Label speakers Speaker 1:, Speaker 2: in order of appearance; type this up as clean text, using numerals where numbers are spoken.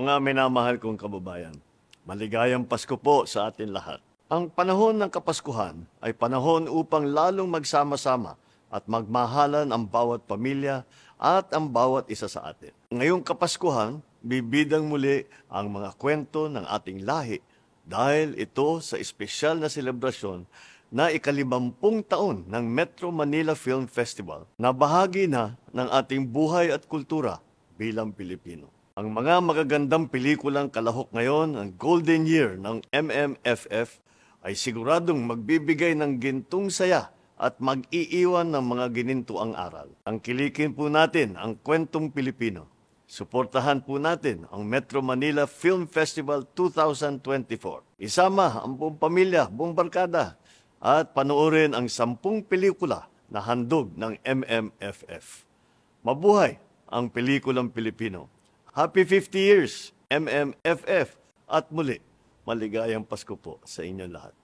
Speaker 1: Mga minamahal kong kababayan, maligayang Pasko po sa atin lahat. Ang panahon ng Kapaskuhan ay panahon upang lalong magsama-sama at magmahalan ang bawat pamilya at ang bawat isa sa atin. Ngayong Kapaskuhan, bibidang muli ang mga kwento ng ating lahi dahil ito sa espesyal na selebrasyon na ika-50 taon ng Metro Manila Film Festival na bahagi na ng ating buhay at kultura bilang Pilipino. Ang mga magagandang pelikulang kalahok ngayon, ang Golden Year ng MMFF, ay siguradong magbibigay ng gintong saya at mag-iiwan ng mga ginintuang aral. Tangkilikin po natin ang kwentong Pilipino. Suportahan po natin ang Metro Manila Film Festival 2024. Isama ang buong pamilya, buong barkada, at panoorin ang 10 pelikula na handog ng MMFF. Mabuhay ang pelikulang Pilipino! Happy 50 years, MMFF! At muli, maligayang Pasko po sa inyong lahat.